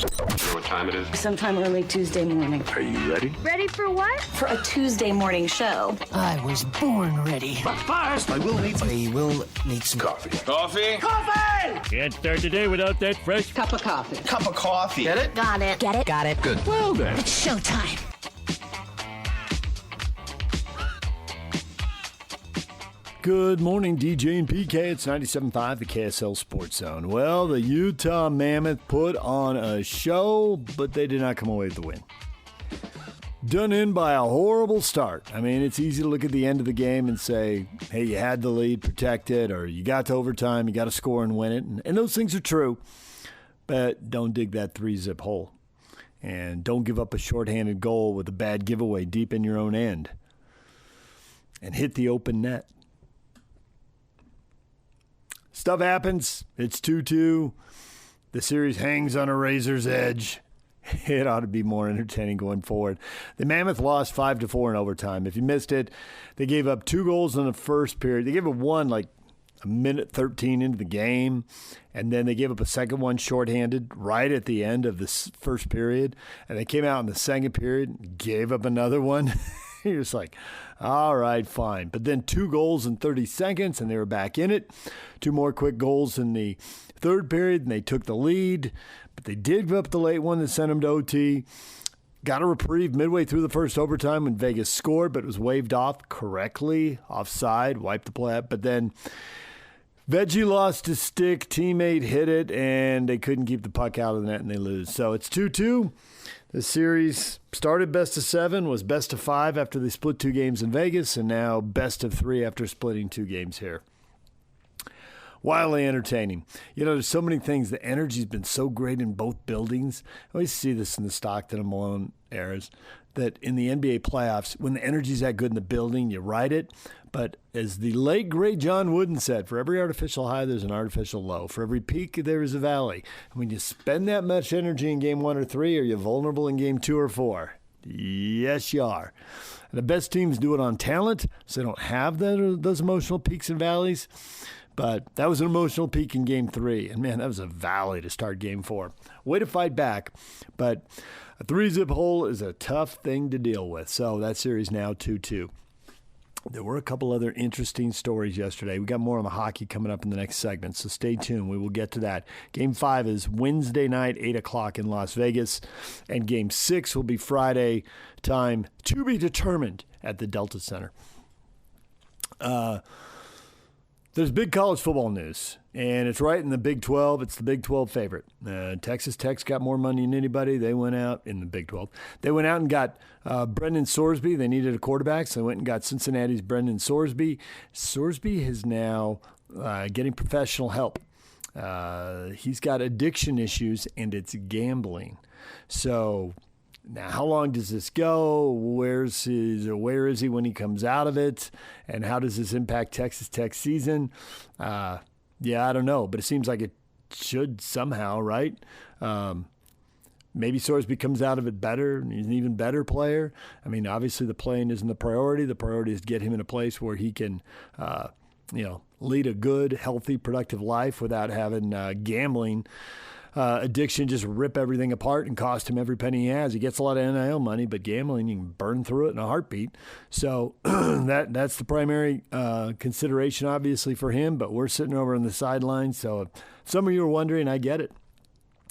know what time it is? Sometime early Tuesday morning. Are you ready? Ready for what? For a Tuesday morning show. I was born ready. But first, I will need some coffee. Coffee? Coffee! Can't start the day without that fresh Cup of coffee. Cup of coffee. Get it? Got it. Get it? Got it. Good. Well then. It's showtime. Good morning, DJ and PK. It's 97.5, the KSL Sports Zone. Well, the Utah Mammoth put on a show, but they did not come away with the win. Done in by a horrible start. I mean, it's easy to look at the end of the game and say, hey, you had the lead, protect it, or you got to overtime, you got to score and win it. And those things are true, but don't dig that 3-zip hole. And don't give up a shorthanded goal with a bad giveaway deep in your own end. And hit the open net. Stuff happens. It's 2-2. The series hangs on a razor's edge. It ought to be more entertaining going forward. The Mammoth lost 5-4 in overtime. If you missed it, they gave up 2 goals in the first period. They gave up one like a minute 13 into the game, and then they gave up a second one shorthanded right at the end of the first period. And they came out in the second period, gave up another one. You're just like, all right, fine. But then 2 goals in 30 seconds, and they were back in it. 2 more quick goals in the third period, and they took the lead. But they did give up the late one that sent them to OT. Got a reprieve midway through the first overtime when Vegas scored, but it was waved off correctly, offside, wiped the play up. But then Veggie lost his stick, teammate hit it, and they couldn't keep the puck out of the net, and they lose. So it's 2-2. The series started best of 7, was best of 5 after they split 2 games in Vegas, and now best of 3 after splitting 2 games here. Wildly entertaining. You know, there's so many things. The energy's been so great in both buildings. I always see this in the Stockton and Malone eras, that in the NBA playoffs, when the energy's that good in the building, you ride it. But as the late, great John Wooden said, for every artificial high, there's an artificial low. For every peak, there is a valley. And when you spend that much energy in game 1 or 3, are you vulnerable in game 2 or 4? Yes, you are. And the best teams do it on talent, so they don't have those emotional peaks and valleys. But that was an emotional peak in game 3. And, man, that was a valley to start game 4. Way to fight back. But a 3-zip hole is a tough thing to deal with. So that series now 2-2. There were a couple other interesting stories yesterday. We got more on the hockey coming up in the next segment, so stay tuned. We will get to that. Game 5 is Wednesday night, 8 o'clock in Las Vegas. And Game 6 will be Friday time to be determined at the Delta Center. There's big college football news, and it's right in the Big 12. It's the Big 12 favorite. Texas Tech's got more money than anybody. They went out in the Big 12. They went out and got Brendan Sorsby. They needed a quarterback, so they went and got Cincinnati's Brendan Sorsby. Sorsby is now getting professional help. He's got addiction issues, and it's gambling. So now, how long does this go? Where is he when he comes out of it? And how does this impact Texas Tech season? I don't know, but it seems like it should somehow, right? Maybe Sorsby comes out of it better. He's an even better player. I mean, obviously the playing isn't the priority. The priority is to get him in a place where he can, lead a good, healthy, productive life without having gambling addiction just rip everything apart and cost him every penny he has. He gets a lot of NIL money, but gambling, you can burn through it in a heartbeat. So that's the primary consideration, obviously, for him, but we're sitting over on the sidelines. So if some of you are wondering, I get it.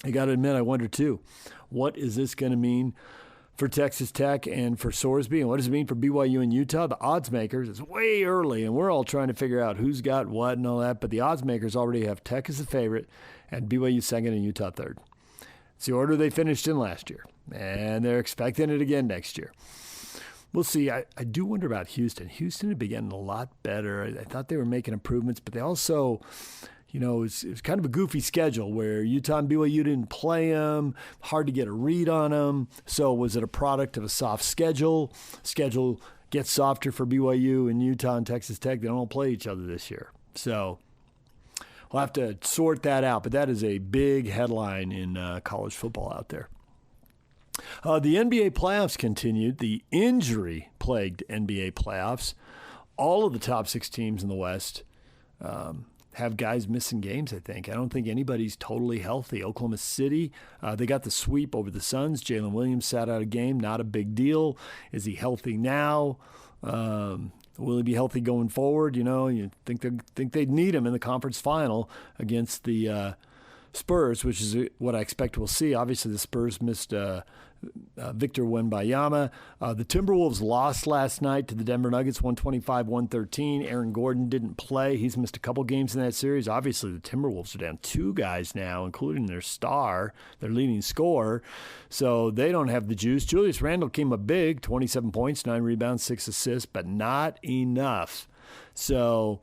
I got to admit, I wonder too. What is this going to mean for Texas Tech and for Sorsby, and what does it mean for BYU and Utah? The odds makers, it's way early, and we're all trying to figure out who's got what and all that, but the odds makers already have Tech as the favorite and BYU second and Utah third. It's the order they finished in last year, and they're expecting it again next year. We'll see. I do wonder about Houston. Houston had been getting a lot better. I thought they were making improvements, but they also, it was kind of a goofy schedule where Utah and BYU didn't play them, hard to get a read on them. So was it a product of a soft schedule? Schedule gets softer for BYU and Utah and Texas Tech. They don't play each other this year. So we'll have to sort that out. But that is a big headline in college football out there. The NBA playoffs continued. The injury-plagued NBA playoffs. All of the top 6 teams in the West have guys missing games, I think. I don't think anybody's totally healthy. Oklahoma City, they got the sweep over the Suns. Jalen Williams sat out a game, not a big deal. Is he healthy now? Will he be healthy going forward? You think they'd need him in the conference final against the Spurs, which is what I expect we'll see. Obviously, the Spurs missed Victor Wembanyama. The Timberwolves lost last night to the Denver Nuggets, 125-113. Aaron Gordon didn't play. He's missed a couple games in that series. Obviously, the Timberwolves are down 2 guys now, including their star, their leading scorer. So they don't have the juice. Julius Randle came up big, 27 points, 9 rebounds, 6 assists, but not enough. So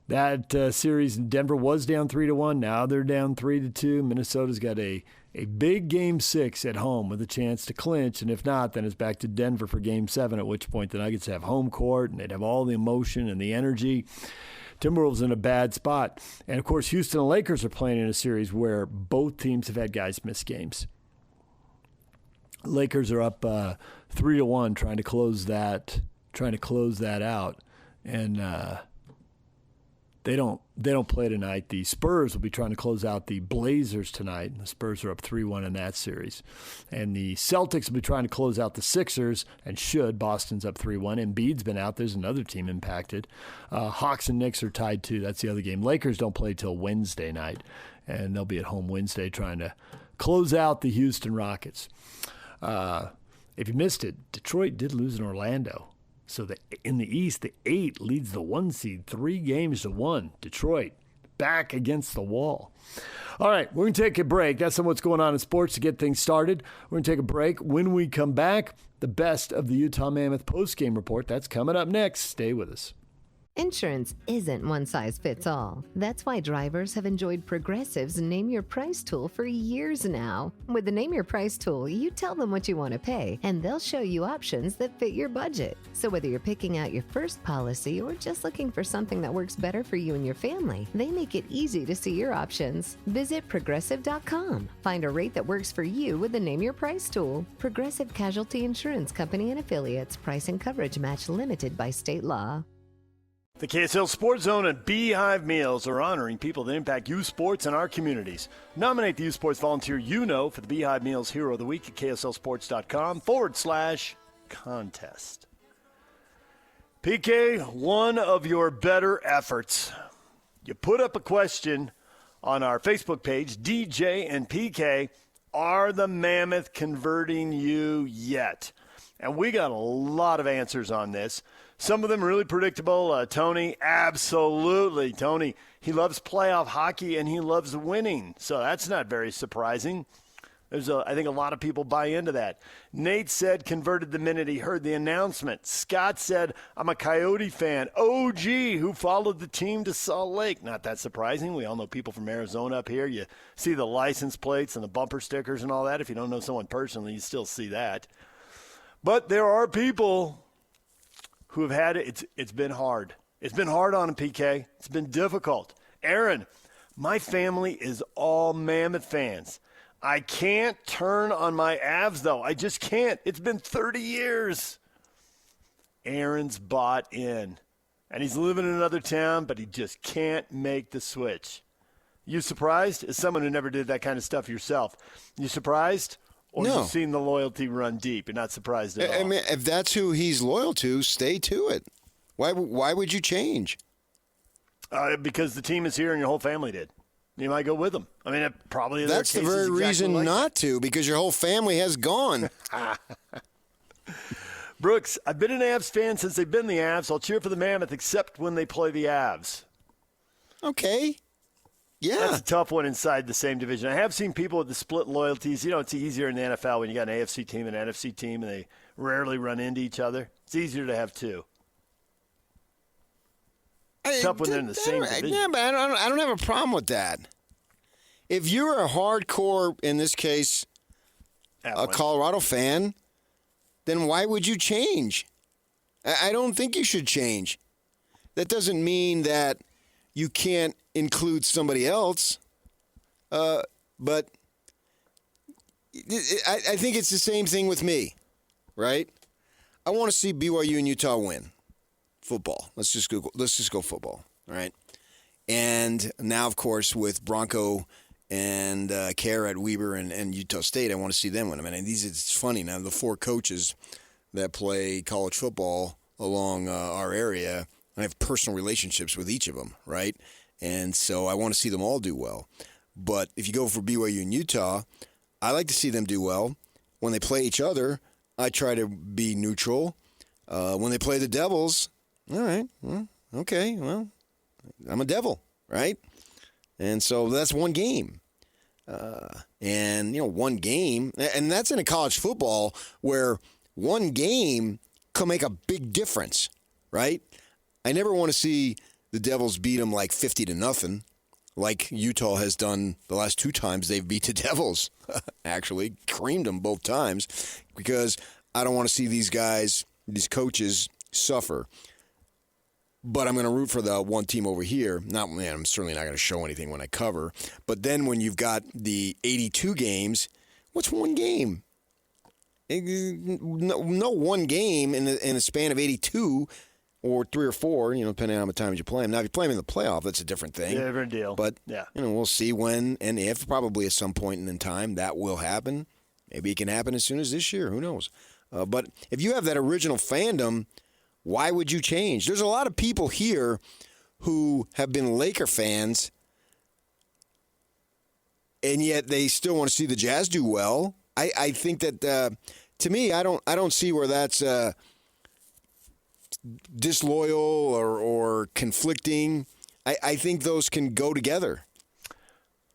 that series in Denver was down 3-1. Now they're down 3-2. Minnesota's got a big Game 6 at home with a chance to clinch, and if not, then it's back to Denver for Game 7, at which point the Nuggets have home court, and they'd have all the emotion and the energy. Timberwolves in a bad spot. And, of course, Houston and Lakers are playing in a series where both teams have had guys miss games. Lakers are up 3-1 trying to close that out. And They don't play tonight. The Spurs will be trying to close out the Blazers tonight. The Spurs are up 3-1 in that series. And the Celtics will be trying to close out the Sixers, and should. Boston's up 3-1. Embiid's been out. There's another team impacted. Hawks and Knicks are tied too. That's the other game. Lakers don't play till Wednesday night, and they'll be at home Wednesday trying to close out the Houston Rockets. If you missed it, Detroit did lose in Orlando. So in the East, the 8 leads the 1 seed 3-1. Detroit back against the wall. All right, we're going to take a break. That's what's going on in sports to get things started. We're going to take a break. When we come back, the best of the Utah Mammoth postgame report. That's coming up next. Stay with us. Insurance isn't one size fits all. That's why drivers have enjoyed Progressive's Name Your Price tool for years now. With the Name Your Price tool, you tell them what you want to pay, and they'll show you options that fit your budget. So whether you're picking out your first policy or just looking for something that works better for you and your family, they make it easy to see your options. Visit Progressive.com. Find a rate that works for you with the Name Your Price tool. Progressive Casualty Insurance Company and Affiliates. Price and coverage match limited by state law. The KSL Sports Zone and Beehive Meals are honoring people that impact youth sports in our communities. Nominate the youth sports volunteer you know for the Beehive Meals Hero of the Week at KSLSports.com/contest. PK, one of your better efforts. You put up a question on our Facebook page, DJ and PK, are the Mammoth converting you yet? And we got a lot of answers on this. Some of them really predictable. Tony, absolutely. Tony, he loves playoff hockey and he loves winning. So that's not very surprising. I think a lot of people buy into that. Nate said converted the minute he heard the announcement. Scott said, I'm a Coyote fan. OG, who followed the team to Salt Lake. Not that surprising. We all know people from Arizona up here. You see the license plates and the bumper stickers and all that. If you don't know someone personally, you still see that. But there are people who have had it. It's been hard. It's been hard on them, PK. It's been difficult. Aaron, my family is all Mammoth fans. I can't turn on my Avs, though. I just can't. It's been 30 years. Aaron's bought in. And he's living in another town, but he just can't make the switch. You surprised? As someone who never did that kind of stuff yourself, you surprised? Or no. You've seen the loyalty run deep. You're not surprised at all. I mean, if that's who he's loyal to, stay to it. Why would you change? Because the team is here and your whole family did. You might go with them. I mean, probably that's the very reason like not to, because your whole family has gone. Brooks, I've been an Avs fan since they've been the Avs. I'll cheer for the Mammoth except when they play the Avs. Okay. Yeah. That's a tough one inside the same division. I have seen people with the split loyalties. You know, it's easier in the NFL when you got an AFC team and an NFC team, and they rarely run into each other. It's easier to have two. It's tough when they're in the same division. Yeah, but I don't have a problem with that. If you're a hardcore, in this case, a Colorado fan, then why would you change? I don't think you should change. That doesn't mean that you can't include somebody else, but I think it's the same thing with me, right? I want to see BYU and Utah win football. Let's just go football, all right? And now, of course, with Bronco and Kerr at Weber and Utah State, I want to see them win. I mean, it's funny now. The 4 coaches that play college football along our area, I have personal relationships with each of them, right? And so I want to see them all do well. But if you go for BYU and Utah, I like to see them do well. When they play each other, I try to be neutral. When they play the Devils, all right, well, okay, well, I'm a Devil, right? And so that's one game. And, one game, and that's in a college football where one game can make a big difference, right? I never want to see the Devils beat them like 50-0, like Utah has done the last 2 times they've beat the Devils, actually, creamed them both times, because I don't want to see these guys, these coaches, suffer. But I'm going to root for the one team over here. I'm certainly not going to show anything when I cover. But then when you've got the 82 games, what's one game? No one game in a span of 82 or 3 or 4, depending on how many times you play them. Now, if you play them in the playoff, that's a different thing. Yeah, different deal. But, yeah. We'll see when and if, probably at some point in time, that will happen. Maybe it can happen as soon as this year. Who knows? But if you have that original fandom, why would you change? There's a lot of people here who have been Laker fans, and yet they still want to see the Jazz do well. I think that, to me, I don't see where that's disloyal or conflicting. I think those can go together.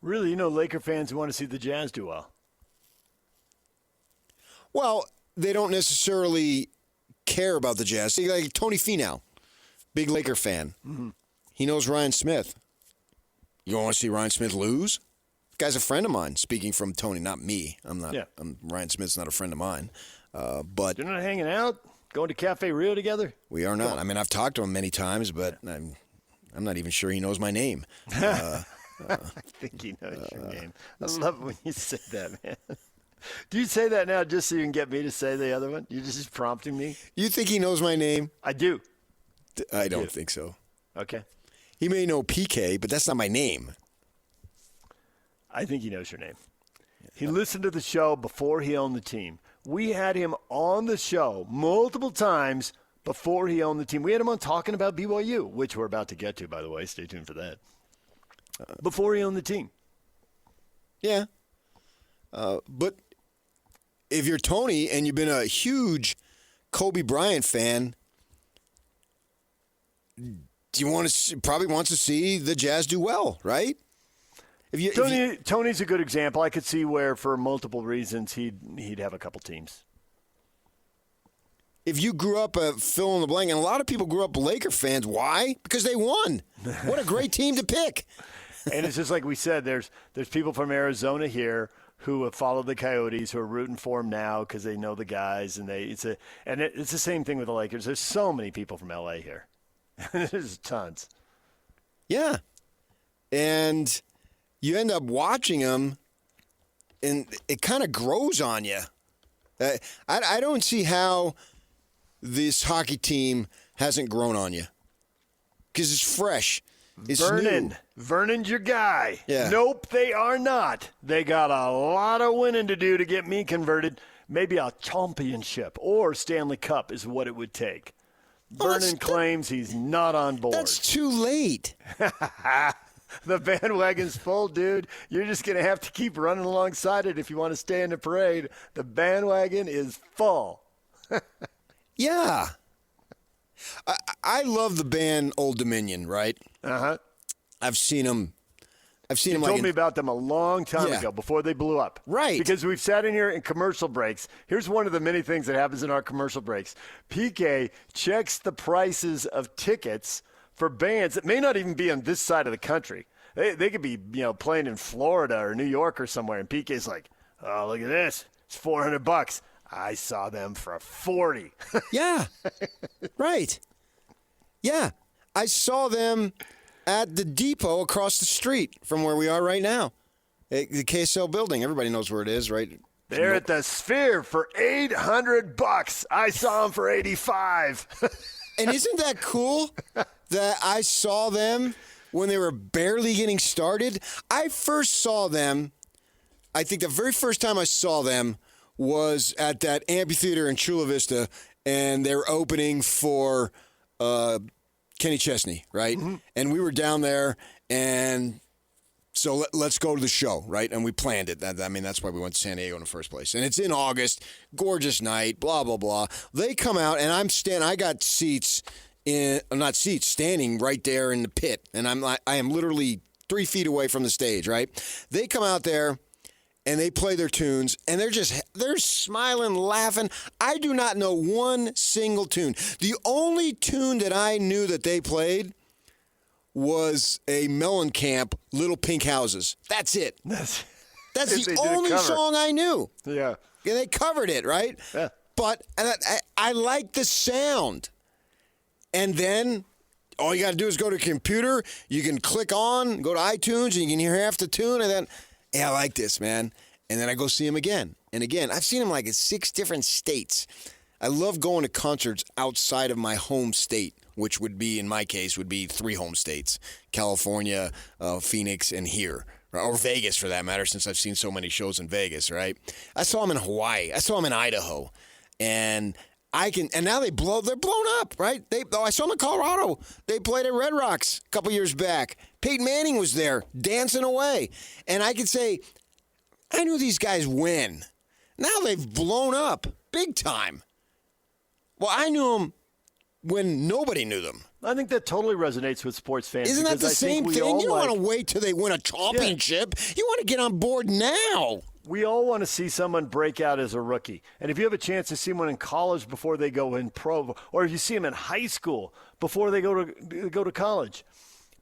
Really, Laker fans who want to see the Jazz do well. Well, they don't necessarily care about the Jazz. See, like Tony Finau, big Laker fan. Mm-hmm. He knows Ryan Smith. You want to see Ryan Smith lose? Guy's a friend of mine. Speaking from Tony, not me. I'm not. Yeah. Ryan Smith's not a friend of mine. But you're not hanging out, going to Cafe Rio together. We are not. I mean, I've talked to him many times, but I'm not even sure he knows my name. I think he knows your name. I love it when you say that, man. Do you say that now just so you can get me to say the other one? You're just prompting me? You think he knows my name? I do. I don't think so. Okay. He may know PK, but that's not my name. I think he knows your name. He listened to the show before he owned the team. We had him on the show multiple times before he owned the team. We had him on talking about BYU, which we're about to get to, by the way. Stay tuned for that. Before he owned the team. Yeah. But if you're Tony and you've been a huge Kobe Bryant fan, do you probably wants to see the Jazz do well, right? Tony's a good example. I could see where, for multiple reasons, he'd have a couple teams. If you grew up fill in the blank, and a lot of people grew up Laker fans, why? Because they won. What a great team to pick. And it's just like we said, there's people from Arizona here who have followed the Coyotes, who are rooting for them now because they know the guys, and it's the same thing with the Lakers. There's so many people from LA here. There's tons. Yeah, and you end up watching them, and it kind of grows on you. I don't see how this hockey team hasn't grown on you because it's fresh. It's Vernon. new. Vernon's your guy. Yeah. Nope, they are not. They got a lot of winning to do to get me converted. Maybe a championship or Stanley Cup is what it would take. Vernon claims he's not on board. That's too late. The bandwagon's full, dude. You're just going to have to keep running alongside it if you want to stay in the parade. The bandwagon is full. Yeah. I love the band Old Dominion, right? Uh-huh. I've seen them. You told me about them a long time ago, before they blew up. Right. Because we've sat in here in commercial breaks. Here's one of the many things that happens in our commercial breaks. PK checks the prices of tickets for bands that may not even be on this side of the country. They could be, playing in Florida or New York or somewhere, and PK's like, oh, look at this. It's $400. I saw them for $40. Yeah. Right. Yeah. I saw them at the depot across the street from where we are right now. The KSL building. Everybody knows where it is, right? They're at the Sphere for $800. I saw them for $85. And isn't that cool that I saw them when they were barely getting started. I first saw them, I think the very first time I saw them was at that amphitheater in Chula Vista, and they were opening for Kenny Chesney, right? Mm-hmm. And we were down there, and so let's go to the show, right? And we planned it. That's why we went to San Diego in the first place. And it's in August, gorgeous night, blah, blah, blah. They come out, and I got seats standing right there in the pit. And I am literally 3 feet away from the stage, right? They come out there, and they play their tunes, and they're smiling, laughing. I do not know one single tune. The only tune that I knew that they played was a Mellencamp, Little Pink Houses. That's it. That's the only song I knew. Yeah. And they covered it, right? Yeah. But I like the sound. And then all you got to do is go to a computer. You can click on, go to iTunes, and you can hear half the tune. And then, I like this, man. And then I go see him again and again. I've seen him like in 6 different states. I love going to concerts outside of my home state, which would be, in my case, would be 3 home states: California, Phoenix, and here. Or Vegas, for that matter, since I've seen so many shows in Vegas, right? I saw him in Hawaii. I saw him in Idaho. And now they're blown up, right? I saw them in Colorado. They played at Red Rocks a couple years back. Peyton Manning was there dancing away. And I could say, I knew these guys when. Now they've blown up big time. Well, I knew them when nobody knew them. I think that totally resonates with sports fans. Isn't that the same thing? You don't want to wait till they win a championship. Yeah. You want to get on board now. We all want to see someone break out as a rookie. And if you have a chance to see one in college before they go in pro, or if you see them in high school before they go to college,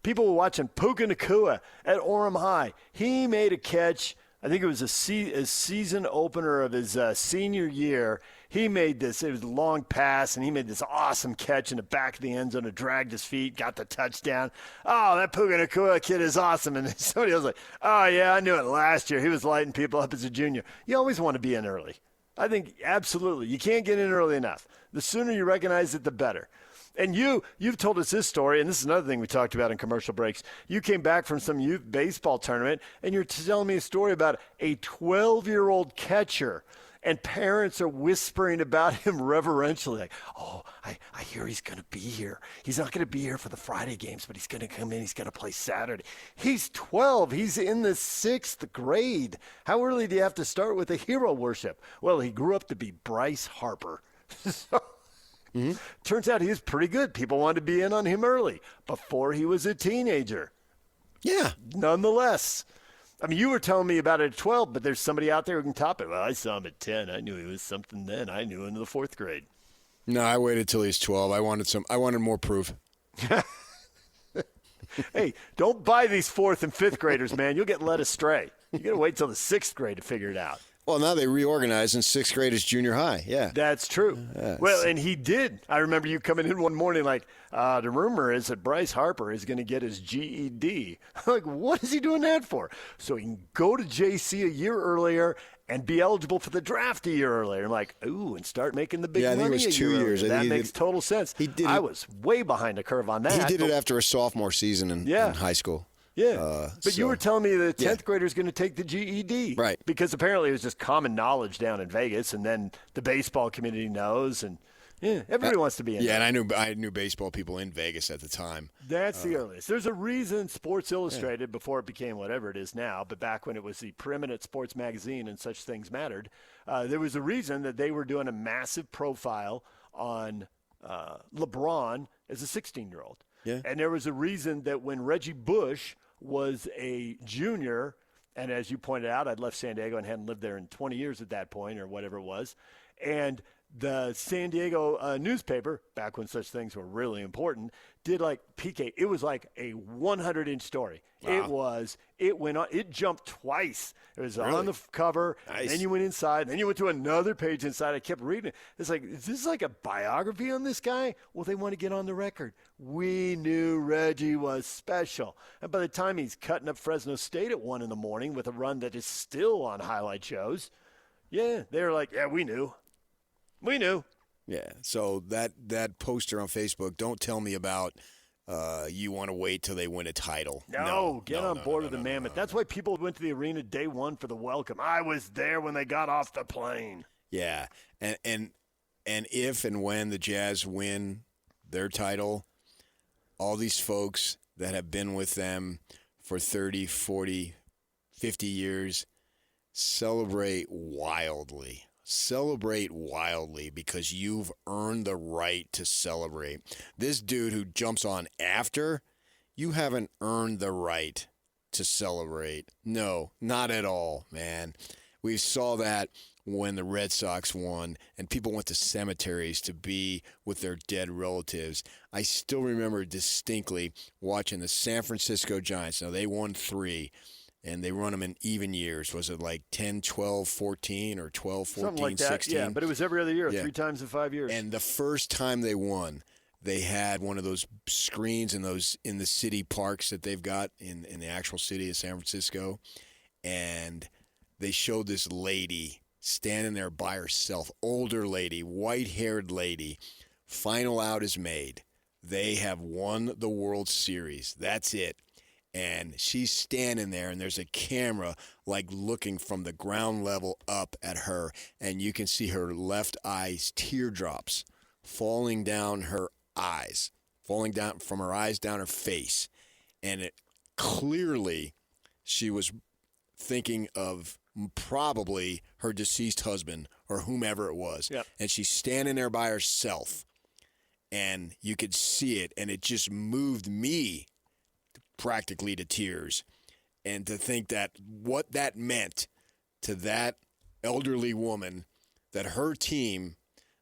people were watching Puka Nacua at Orem High. He made a catch. I think it was a season opener of his senior year. He made this. It was a long pass, and he made this awesome catch in the back of the end zone and dragged his feet, got the touchdown. Oh, that Puka Nacua kid is awesome. And somebody was like, oh, yeah, I knew it last year. He was lighting people up as a junior. You always want to be in early. I think absolutely. You can't get in early enough. The sooner you recognize it, the better. And you've told us this story, and this is another thing we talked about in commercial breaks. You came back from some youth baseball tournament, and you're telling me a story about a 12-year-old catcher, and parents are whispering about him reverentially, like, oh, I hear he's going to be here. He's not going to be here for the Friday games, but he's going to come in. He's going to play Saturday. He's 12. He's in the 6th grade. How early do you have to start with the hero worship? Well, he grew up to be Bryce Harper. Mm-hmm. Turns out he was pretty good. People wanted to be in on him early, before he was a teenager. Yeah. Nonetheless. I mean, you were telling me about it at 12, but there's somebody out there who can top it. Well, I saw him at 10. I knew he was something then. I knew him in the 4th grade. No, I waited till he was 12. I wanted more proof. Hey, don't buy these 4th and 5th graders, man. You'll get led astray. You got to wait till the 6th grade to figure it out. Well, now they reorganized, and 6th grade is junior high. Yeah. That's true. Well, and he did. I remember you coming in one morning like, the rumor is that Bryce Harper is going to get his GED. I'm like, what is he doing that for? So he can go to JC a year earlier and be eligible for the draft a year earlier. I'm like, ooh, and start making the big money. I think it was 2 years. That makes total sense. I was way behind the curve on that. He did it after a sophomore season in high school. Yeah, but you were telling me the 10th grader is going to take the GED. Right. Because apparently it was just common knowledge down in Vegas, and then the baseball community knows, and everybody wants to be in there. And I knew baseball people in Vegas at the time. That's the earliest. There's a reason Sports Illustrated, before it became whatever it is now, but back when it was the preeminent sports magazine and such things mattered, there was a reason that they were doing a massive profile on LeBron as a 16-year-old. Yeah. And there was a reason that when Reggie Bush was a junior, and as you pointed out, I'd left San Diego and hadn't lived there in 20 years at that point or whatever it was, and the San Diego newspaper, back when such things were really important, did like PK. It was like a 100-inch story. Wow. It went on. It jumped twice. It was on the cover. Nice. And then you went inside. And then you went to another page inside. I kept reading it. It's like, is this like a biography on this guy? Well, they want to get on the record. We knew Reggie was special. And by the time he's cutting up Fresno State at 1 a.m. with a run that is still on highlight shows, they're like, yeah, we knew. We knew. Yeah, so that poster on Facebook, don't tell me about you want to wait till they win a title. No, get on board with the Mammoth. That's why people went to the arena day one for the welcome. I was there when they got off the plane. Yeah, and if and when the Jazz win their title, all these folks that have been with them for 30, 40, 50 years, celebrate wildly. Celebrate wildly because you've earned the right to celebrate. This dude who jumps on after, you haven't earned the right to celebrate. No, not at all, man. We saw that when the Red Sox won and people went to cemeteries to be with their dead relatives. I still remember distinctly watching the San Francisco Giants. Now, they won 3, and they run them in even years. Was it like 10, 12, 14, or 12, 14, Something like that. 16? Yeah, but it was every other year, Yeah. 3 times in 5 years. And the first time they won, they had one of those screens in the city parks that they've got in the actual city of San Francisco. And they showed this lady standing there by herself, older lady, white-haired lady. Final out is made. They have won the World Series. That's it. And she's standing there, and there's a camera, like, looking from the ground level up at her, and you can see her left eye's teardrops falling down her eyes, falling down from her eyes down her face. And it clearly she was thinking of probably her deceased husband or whomever it was. Yep. And she's standing there by herself, and you could see it, and it just moved me practically to tears. And to think that what that meant to that elderly woman, that her team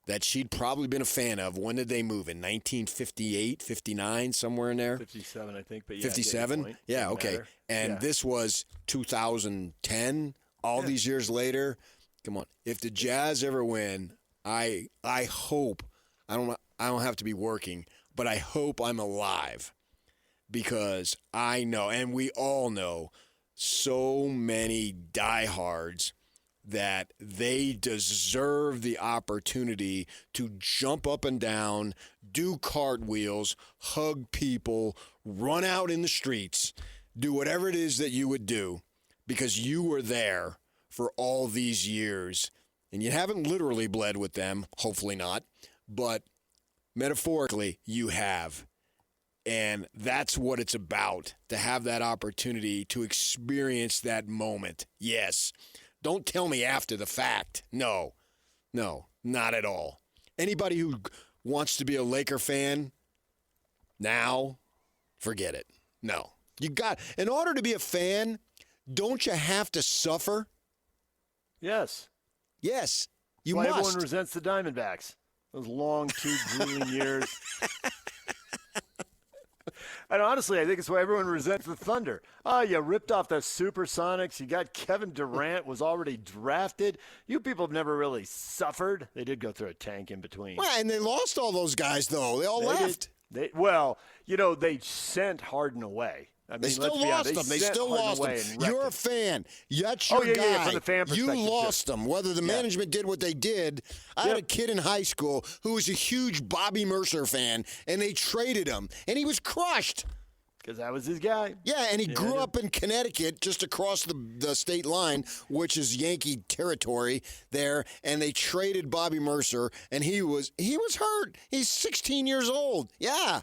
that she'd probably been a fan of, when did they move? In 1958, 59, somewhere in there? 57, I think. But yeah, 57? Yeah, okay. Matter. And Yeah. this was 2010, all these years later. Come on. If the Jazz ever win, I hope, I don't have to be working, but I hope I'm alive. Because I know, and we all know, so many diehards that they deserve the opportunity to jump up and down, do cartwheels, hug people, run out in the streets, do whatever it is that you would do because you were there for all these years. And you haven't literally bled with them, hopefully not, but metaphorically you have. And that's what it's about, to have that opportunity to experience that moment. Yes. Don't tell me after the fact. No, not at all. Anybody who wants to be a Laker fan now, forget it. No. In order to be a fan, don't you have to suffer? Yes. Yes, you Why must. everyone resents the Diamondbacks. Those long, 2 grueling years. And honestly, I think it's why everyone resents the Thunder. Oh, you ripped off the Supersonics. You got Kevin Durant was already drafted. You people have never really suffered. They did go through a tank in between. Well, and they lost all those guys, though. They all left. They sent Harden away. I mean, They still lost them. They still lost them. You're a fan. That's your guy. Yeah, from the fan you perspective, lost them. Whether the management did what they did. I had a kid in high school who was a huge Bobby Mercer fan, and they traded him, and he was crushed. Because that was his guy. Yeah, and he grew up in Connecticut, just across the state line, which is Yankee territory there, and they traded Bobby Mercer, and he was hurt. He's 16 years old. Yeah.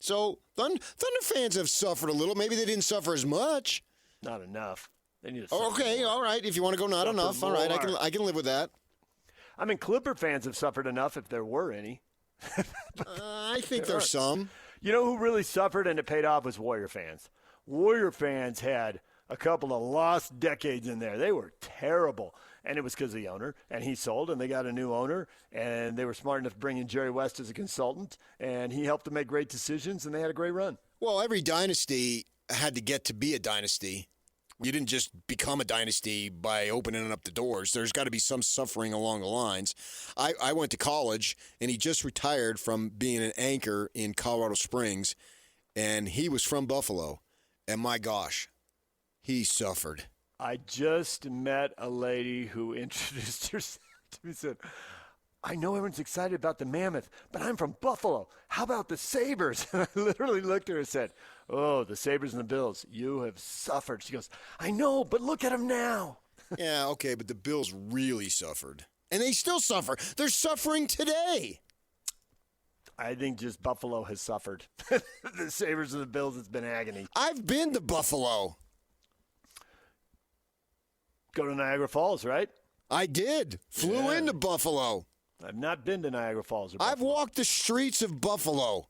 So Thunder fans have suffered a little. Maybe they didn't suffer as much. Not enough. They need to Okay, more. all right. If you want to go not Suffer enough, all right. more. I can live with that. I mean, Clipper fans have suffered enough if there were any. I think there's some. You know who really suffered and it paid off was Warrior fans. Warrior fans had a couple of lost decades in there. They were terrible. And it was because of the owner. And he sold, and they got a new owner. And they were smart enough to bring in Jerry West as a consultant. And he helped them make great decisions, and they had a great run. Well, every dynasty had to get to be a dynasty. You didn't just become a dynasty by opening up the doors. There's got to be some suffering along the lines. I went to college, and he just retired from being an anchor in Colorado Springs, and he was from Buffalo. And my gosh, he suffered. I just met a lady who introduced herself to me and said, I know everyone's excited about the Mammoth, but I'm from Buffalo. How about the Sabres? And I literally looked at her and said, oh, the Sabres and the Bills, you have suffered. She goes, I know, but look at them now. Yeah, okay, but the Bills really suffered. And they still suffer. They're suffering today. I think just Buffalo has suffered. The Sabres and the Bills, it's been agony. I've been to Buffalo. Go to Niagara Falls, right? I did. Flew into Buffalo. I've not been to Niagara Falls. I've walked the streets of Buffalo.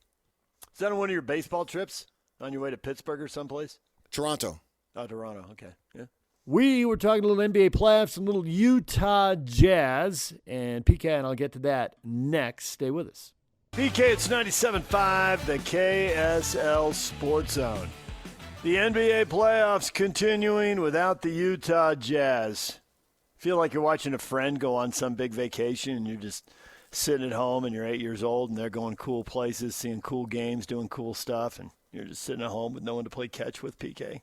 Is that on one of your baseball trips? On your way to Pittsburgh or someplace? Toronto. Oh, Toronto. Okay. Yeah. We were talking a little NBA playoffs, a little Utah Jazz, and PK, and I'll get to that next. Stay with us. PK, it's 97.5, the KSL Sports Zone. The NBA playoffs continuing without the Utah Jazz. Feel like you're watching a friend go on some big vacation and you're just sitting at home and you're 8 years old and they're going cool places, seeing cool games, doing cool stuff, and you're just sitting at home with no one to play catch with, PK.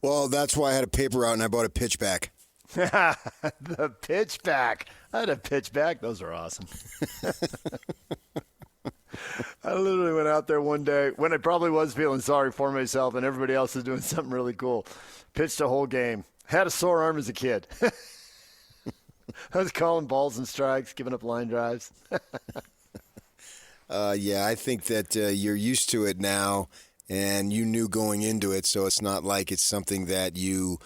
Well, that's why I had a paper out and I bought a pitchback. The pitchback. I had a pitchback. Those are awesome. I literally went out there one day when I probably was feeling sorry for myself and everybody else was doing something really cool. Pitched a whole game. Had a sore arm as a kid. I was calling balls and strikes, giving up line drives. Yeah, I think that you're used to it now, and you knew going into it, so it's not like it's something that you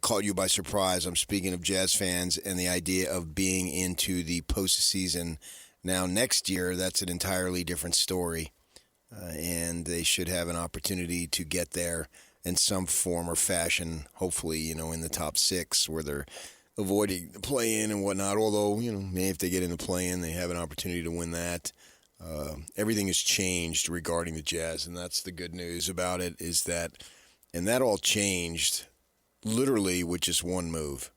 caught you by surprise. I'm speaking of Jazz fans and the idea of being into the postseason. Now, next year, that's an entirely different story, and they should have an opportunity to get there in some form or fashion, hopefully, in the top six where they're avoiding the play-in and whatnot, although, maybe if they get in the play-in, they have an opportunity to win that. Everything has changed regarding the Jazz, and that's the good news about it is that, and that all changed literally with just one move,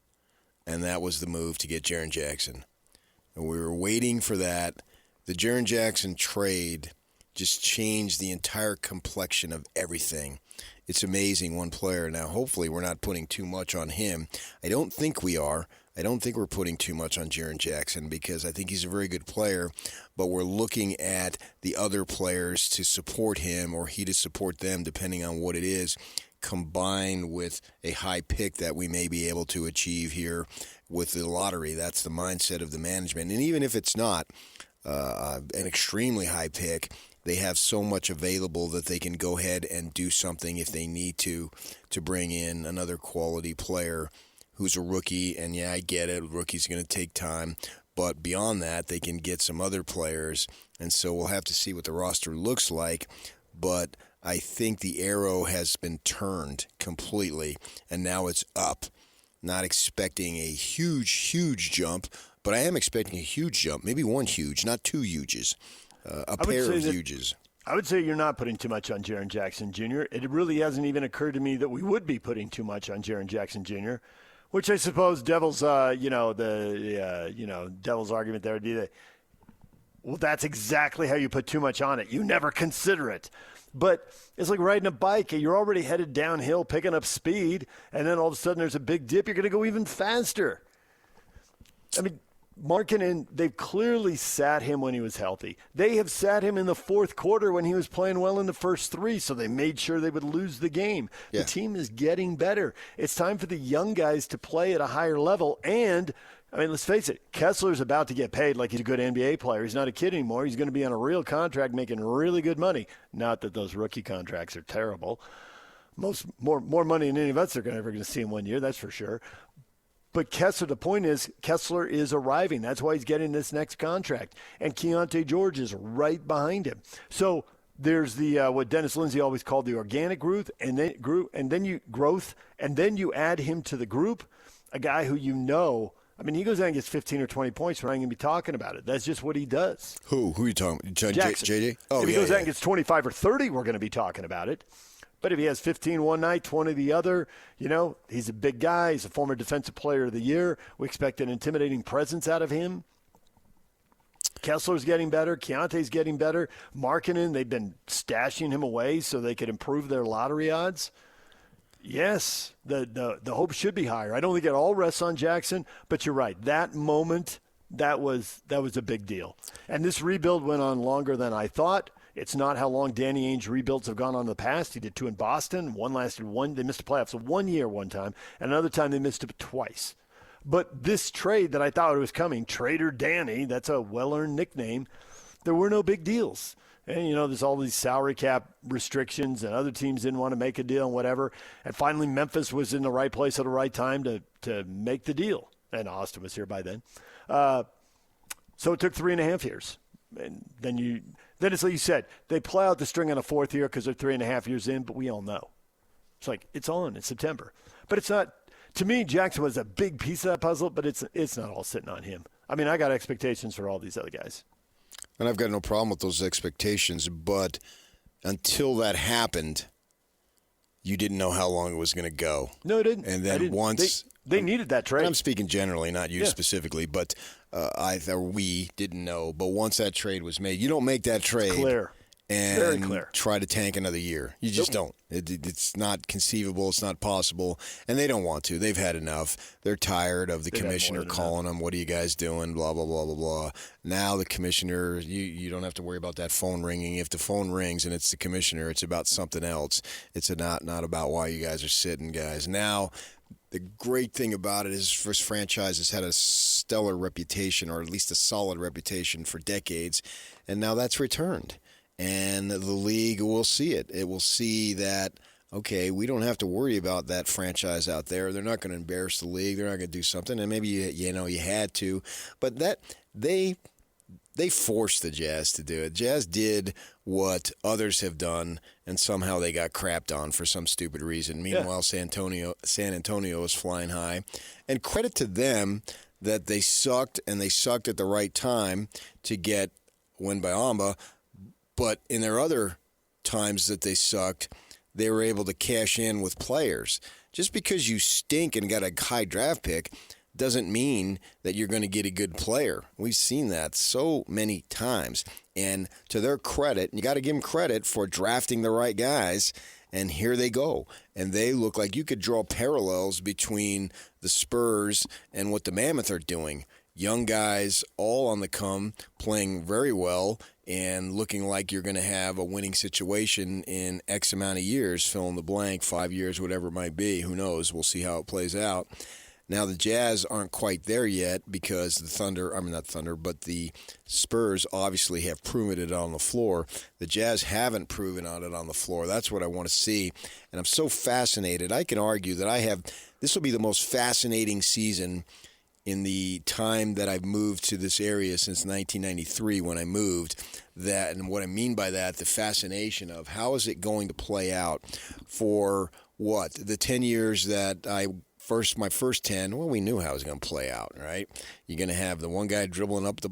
and that was the move to get Jaren Jackson. And we were waiting for that. The Jaren Jackson trade just changed the entire complexion of everything. It's amazing, one player. Now, hopefully we're not putting too much on him. I don't think we are. I don't think we're putting too much on Jaren Jackson because I think he's a very good player, but we're looking at the other players to support him or he to support them, depending on what it is, combined with a high pick that we may be able to achieve here with the lottery. That's the mindset of the management. And even if it's not an extremely high pick, they have so much available that they can go ahead and do something if they need to bring in another quality player who's a rookie. And, yeah, I get it. Rookie's going to take time. But beyond that, they can get some other players. And so we'll have to see what the roster looks like. But I think the arrow has been turned completely, and now it's up. Not expecting a huge jump, but I am expecting a huge jump. Maybe one huge, not two huges. A pair of huges. I would say you're not putting too much on Jaren Jackson Jr. It really hasn't even occurred to me that we would be putting too much on Jaren Jackson Jr., which I suppose Devil's, devil's argument there would be that, well, that's exactly how you put too much on it. You never consider it. But it's like riding a bike. You're already headed downhill, picking up speed, and then all of a sudden there's a big dip. You're going to go even faster. I mean, Markkanen, they've clearly sat him when he was healthy. They have sat him in the fourth quarter when he was playing well in the first three, so they made sure they would lose the game. Yeah. The team is getting better. It's time for the young guys to play at a higher level. And, I mean, let's face it, Kessler's about to get paid like he's a good NBA player. He's not a kid anymore. He's going to be on a real contract making really good money. Not that those rookie contracts are terrible. More money than any of us are ever going to see in 1 year, that's for sure. But Kessler, the point is, Kessler is arriving. That's why he's getting this next contract. And Keontae George is right behind him. So there's the what Dennis Lindsay always called the organic growth, and then you add him to the group, a guy who I mean, he goes out and gets 15 or 20 points. We're not going to be talking about it. That's just what he does. Who are you talking about? JJ? Oh, if he goes out and gets 25 or 30, we're going to be talking about it. But if he has 15 one night, 20 the other, he's a big guy. He's a former Defensive Player of the Year. We expect an intimidating presence out of him. Kessler's getting better. Keontae's getting better. Markkanen, they've been stashing him away so they could improve their lottery odds. Yes, the hope should be higher. I don't think it all rests on Jackson, but you're right. That moment that was a big deal. And this rebuild went on longer than I thought. It's not how long Danny Ainge rebuilds have gone on in the past. He did 2 in Boston. One lasted one. They missed the playoffs 1 year one time, and another time they missed it twice. But this trade that I thought was coming, Trader Danny, that's a well-earned nickname, there were no big deals. And, there's all these salary cap restrictions, and other teams didn't want to make a deal and whatever. And finally, Memphis was in the right place at the right time to make the deal. And Austin was here by then. So it took 3.5 years. And then it's like you said, they play out the string on a 4th year because they're 3.5 years in, but we all know. It's like, it's on in September. But it's not, to me, Jackson was a big piece of that puzzle, but it's not all sitting on him. I mean, I got expectations for all these other guys. And I've got no problem with those expectations, but until that happened, you didn't know how long it was going to go. No, it didn't. And then once they needed that trade. And I'm speaking generally, not you specifically, but we didn't know. But once that trade was made, you don't make that trade. Clear. And very clear. Try to tank another year. You just don't. It's not conceivable. It's not possible. And they don't want to. They've had enough. They're tired of the commissioner calling them, what are you guys doing, blah, blah, blah, blah, blah. Now the commissioner, you don't have to worry about that phone ringing. If the phone rings and it's the commissioner, it's about something else. It's not about why you guys are sitting, guys. Now, the great thing about it is this franchise has had a stellar reputation, or at least a solid reputation for decades, and now that's returned. And the league will see it. It will see that, okay, we don't have to worry about that franchise out there. They're not going to embarrass the league. They're not going to do something. And maybe you had to, but that they forced the Jazz to do it. Jazz did what others have done, and somehow they got crapped on for some stupid reason. Meanwhile, San Antonio is flying high, and credit to them that they sucked, and they sucked at the right time to get Wembanyama. But in their other times that they sucked, they were able to cash in with players. Just because you stink and got a high draft pick doesn't mean that you're going to get a good player. We've seen that so many times. And to their credit, you got to give them credit for drafting the right guys. And here they go. And they look like you could draw parallels between the Spurs and what the Mammoth are doing. Young guys all on the come, playing very well, and looking like you're going to have a winning situation in X amount of years, fill in the blank, 5 years, whatever it might be. Who knows? We'll see how it plays out. Now, the Jazz aren't quite there yet because the Spurs obviously have proven it on the floor. The Jazz haven't proven on it on the floor. That's what I want to see. And I'm so fascinated. I can argue that this will be the most fascinating season in the time that I've moved to this area since 1993 when I moved. That, and what I mean by that, the fascination of how is it going to play out for the 10 years that my first 10, well, we knew how it was going to play out, right? You're going to have the one guy dribbling up the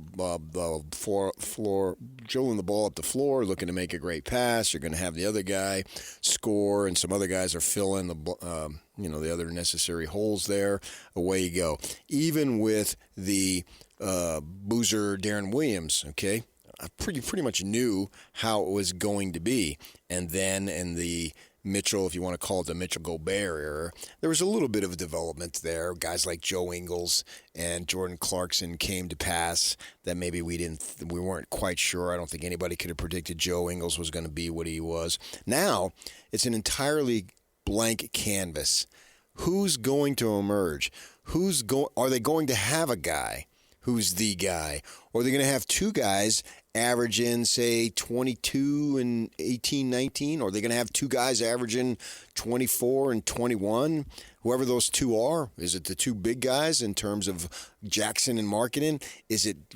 floor, dribbling the ball up the floor, looking to make a great pass. You're going to have the other guy score, and some other guys are filling the other necessary holes there. Away you go. Even with the boozer Darren Williams, okay, I pretty much knew how it was going to be. And then in the Mitchell, if you want to call it the Mitchell Gobert era, there was a little bit of a development there. Guys like Joe Ingles and Jordan Clarkson came to pass that maybe we weren't quite sure. I don't think anybody could have predicted Joe Ingles was going to be what he was. Now, it's an entirely blank canvas. Who's going to emerge? Are they going to have a guy who's the guy? Or are they going to have two guys averaging, say, 22 and 18, 19? Or are they going to have two guys averaging 24 and 21? Whoever those two are. Is it the two big guys in terms of Jackson and Markkanen?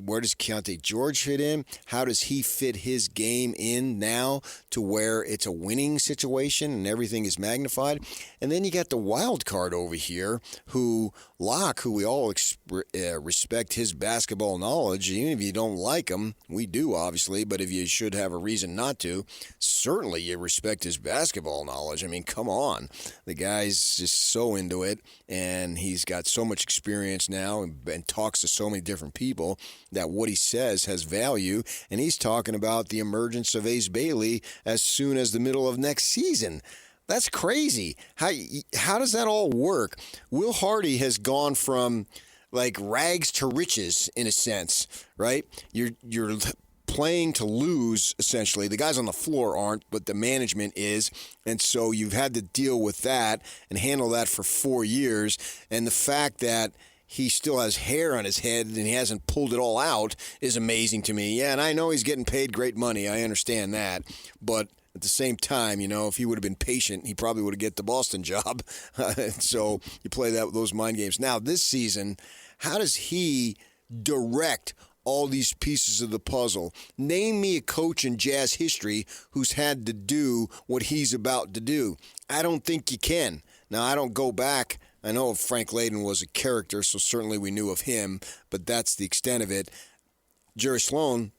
Where does Keontae George fit in? How does he fit his game in now to where it's a winning situation and everything is magnified? And then you got the wild card over here, Locke, who we all respect his basketball knowledge. Even if you don't like him, we do, obviously, but if you should have a reason not to, certainly you respect his basketball knowledge. I mean, come on. The guy's just so into it, and he's got so much experience now and talks to so many different people that what he says has value, and he's talking about the emergence of Ace Bailey as soon as the middle of next season. That's crazy. How does that all work? Will Hardy has gone from like rags to riches in a sense, right? You're playing to lose, essentially. The guys on the floor aren't, but the management is. And so you've had to deal with that and handle that for 4 years. And the fact that he still has hair on his head and he hasn't pulled it all out is amazing to me. Yeah, and I know he's getting paid great money. I understand that. But at the same time, if he would have been patient, he probably would have get the Boston job. So you play those mind games. Now, this season, how does he direct all these pieces of the puzzle? Name me a coach in Jazz history who's had to do what he's about to do. I don't think you can. Now, I don't go back. I know Frank Layden was a character, so certainly we knew of him, but that's the extent of it. Jerry Sloan,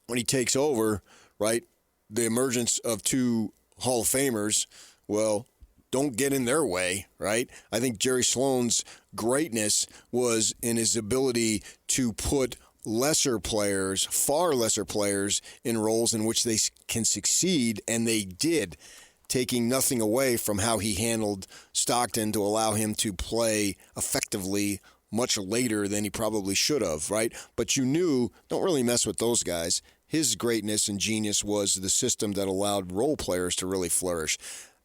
when he takes over, right, the emergence of two Hall of Famers, well, don't get in their way, right? I think Jerry Sloan's greatness was in his ability to put lesser players, far lesser players, in roles in which they can succeed, and they did, taking nothing away from how he handled Stockton to allow him to play effectively much later than he probably should have, right? But you knew, don't really mess with those guys. His greatness and genius was the system that allowed role players to really flourish.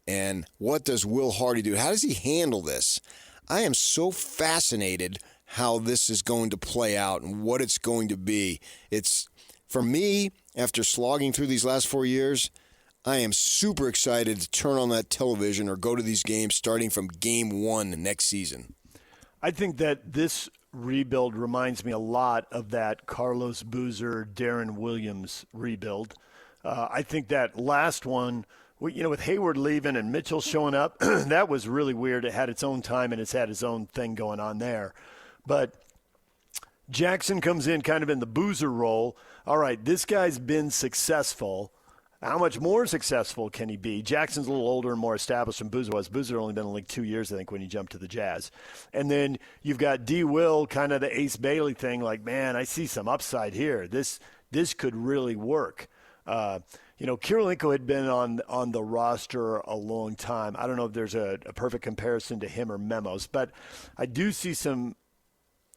And what does Will Hardy do? How does he handle this? I am so fascinated how this is going to play out and what it's going to be. It's, for me, after slogging through these last 4 years, I am super excited to turn on that television or go to these games starting from game 1 next season. I think that this rebuild reminds me a lot of that Carlos Boozer, Darren Williams rebuild. I think that last one, with Hayward leaving and Mitchell showing up, that was really weird. It had its own time and it's had its own thing going on there. But Jackson comes in kind of in the Boozer role. All right, this guy's been successful. How much more successful can he be? Jackson's a little older and more established than Boozer was. Boozer only been in like 2 years, I think, when he jumped to the Jazz. And then you've got D. Will, kind of the Ace Bailey thing, like, man, I see some upside here. This could really work. Kirilenko had been on the roster a long time. I don't know if there's a perfect comparison to him or Memos, but I do see some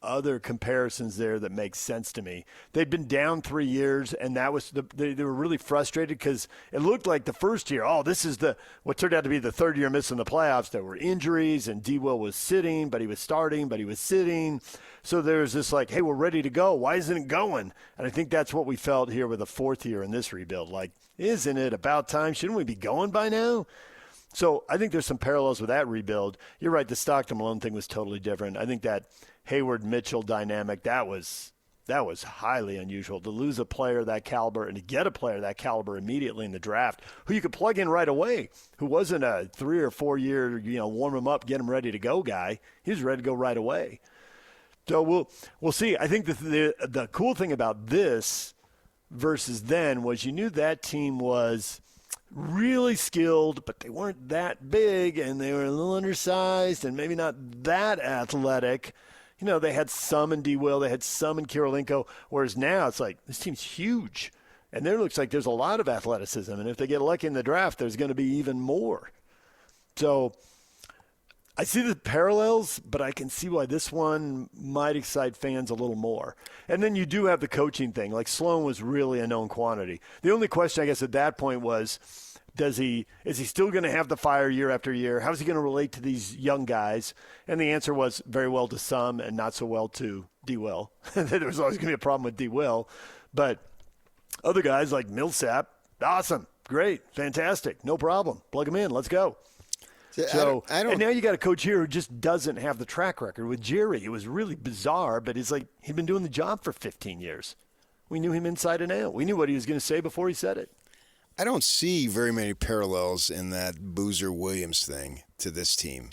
other comparisons there that make sense to me. They'd been down 3 years, and that was they were really frustrated because it looked like the first year, this is what turned out to be the third year missing the playoffs. There were injuries, and D. Will was sitting, but he was starting, but he was sitting. So there's this like, hey, we're ready to go. Why isn't it going? And I think that's what we felt here with the fourth year in this rebuild. Like, isn't it about time? Shouldn't we be going by now? So I think there's some parallels with that rebuild. You're right, the Stockton Malone thing was totally different. I think that Hayward-Mitchell dynamic, that was highly unusual. To lose a player that caliber and to get a player that caliber immediately in the draft who you could plug in right away, who wasn't a 3 or 4 year, warm him up, get him ready to go guy. He was ready to go right away. So we'll see. I think the cool thing about this versus then was you knew that team was really skilled, but they weren't that big, and they were a little undersized and maybe not that athletic. They had some in D. Will, they had some in Kirilenko, whereas now it's like this team's huge, and there looks like there's a lot of athleticism, and if they get lucky in the draft, there's going to be even more. So I see the parallels, but I can see why this one might excite fans a little more. And then you do have the coaching thing. Like Sloan was really a known quantity. The only question, I guess, at that point was, is he still going to have the fire year after year? How's he going to relate to these young guys? And the answer was very well to some and not so well to D. Will. There was always going to be a problem with D. Will. But other guys like Millsap, awesome, great, fantastic, no problem. Plug him in, let's go. So, I don't, and now you got a coach here who just doesn't have the track record. With Jerry, it was really bizarre, but it's like he'd been doing the job for 15 years. We knew him inside and out. We knew what he was going to say before he said it. I don't see very many parallels in that Boozer-Williams thing to this team.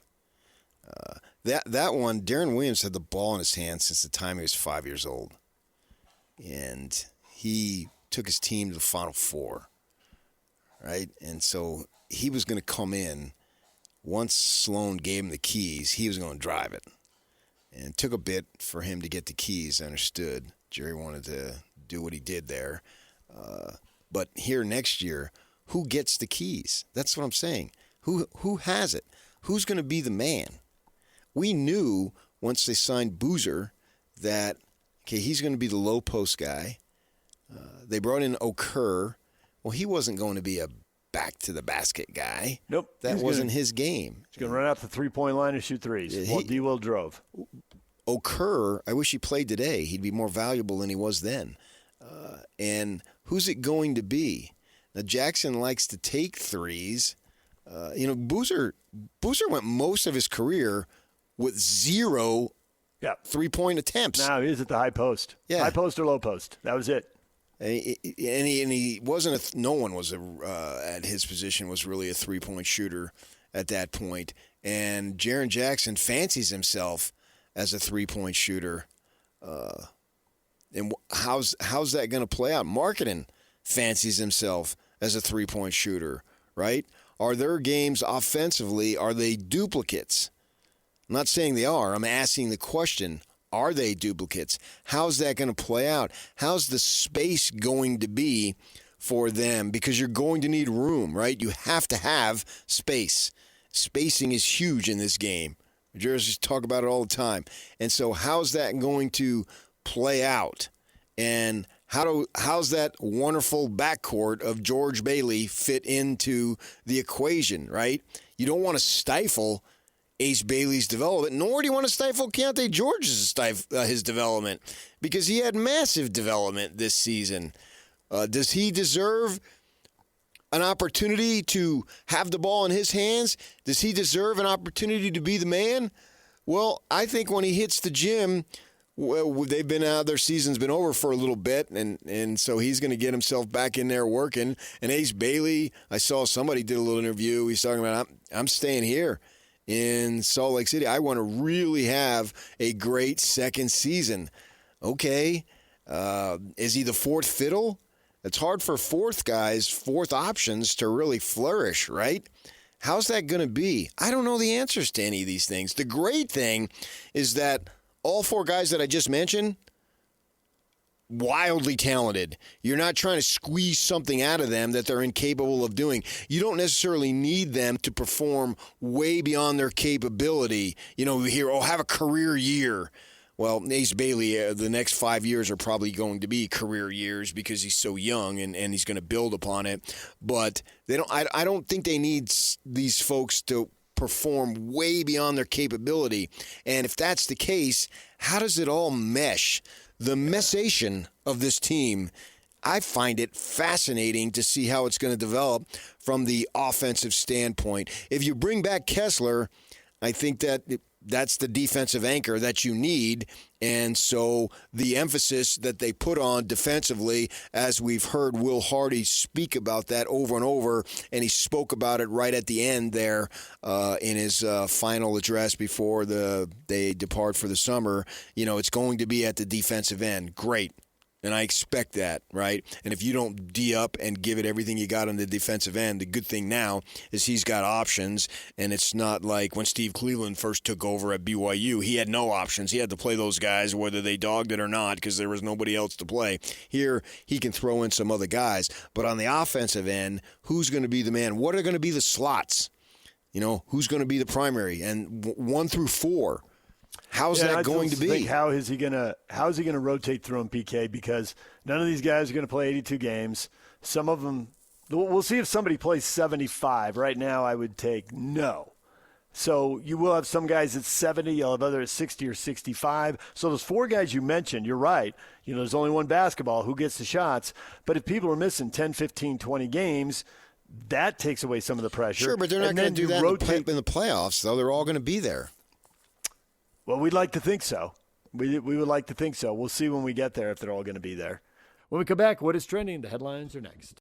That one, Darren Williams had the ball in his hand since the time he was 5 years old. And he took his team to the Final Four, right? And so he was going to come in. Once Sloan gave him the keys, he was going to drive it. And it took a bit for him to get the keys, I understood. Jerry wanted to do what he did there. But here next year, who gets the keys? That's what I'm saying. Who has it? Who's going to be the man? We knew once they signed Boozer that, okay, he's going to be the low post guy. They brought in Okur. Well, he wasn't going to be a back-to-the-basket guy. Nope. That wasn't his game. He's going to run out the three-point line and shoot threes while D-Will drove. Okur, I wish he played today. He'd be more valuable than he was then. And who's it going to be? Now, Jackson likes to take threes. Boozer went most of his career with zero three-point attempts. Now he's at the high post. Yeah. High post or low post. That was it. And he wasn't no one was at his position was really a three-point shooter at that point. And Jaren Jackson fancies himself as a three-point shooter. And how's that going to play out? Marketing fancies himself as a three-point shooter, right? Are their games offensively, are they duplicates? I'm not saying they are. I'm asking the question, are they duplicates? How's that going to play out? How's the space going to be for them? Because you're going to need room, right? You have to have space. Spacing is huge in this game. Jerseys talk about it all the time. And so how's that going to play out? And how's that wonderful backcourt of George Bailey fit into the equation, right? You don't want to stifle Ace Bailey's development, nor do you want to stifle Keontae George's his development, because he had massive development this season. Does he deserve an opportunity to have the ball in his hands? Does he deserve an opportunity to be the man? Well, I think when he hits the gym, well, they've been out, their season's been over for a little bit, and so he's going to get himself back in there working. And Ace Bailey, I saw somebody did a little interview. He's talking about, I'm staying here in Salt Lake City. I want to really have a great second season. Okay. Is he the fourth fiddle? It's hard for fourth options to really flourish, right? How's that going to be? I don't know the answers to any of these things. The great thing is that all four guys that I just mentioned, wildly talented. You're not trying to squeeze something out of them that they're incapable of doing. You don't necessarily need them to perform way beyond their capability. You hear, have a career year. Well, Ace Bailey, the next 5 years are probably going to be career years because he's so young and he's going to build upon it. But they don't. I don't think they need these folks to perform way beyond their capability. And if that's the case, how does it all mesh? The messation of this team, I find it fascinating to see how it's going to develop from the offensive standpoint. If you bring back Kessler, I think that's the defensive anchor that you need. And so the emphasis that they put on defensively, as we've heard Will Hardy speak about that over and over, and he spoke about it right at the end there in his final address before they depart for the summer. It's going to be at the defensive end. Great. And I expect that, right? And if you don't D up and give it everything you got on the defensive end, the good thing now is he's got options, and it's not like when Steve Cleveland first took over at BYU, he had no options. He had to play those guys whether they dogged it or not because there was nobody else to play. Here, he can throw in some other guys. But on the offensive end, who's going to be the man? What are going to be the slots? Who's going to be the primary? And 1 through 4. How's that going to be? How is he going to rotate through them, PK? Because none of these guys are going to play 82 games. Some of them, we'll see if somebody plays 75. Right now, I would take no. So you will have some guys at 70. You'll have others at 60 or 65. So those four guys you mentioned, you're right. There's only one basketball. Who gets the shots? But if people are missing 10, 15, 20 games, that takes away some of the pressure. Sure, but they're not going to do that in the playoffs, though. They're all going to be there. Well, we'd like to think so. We would like to think so. We'll see when we get there if they're all going to be there. When we come back, what is trending? The headlines are next.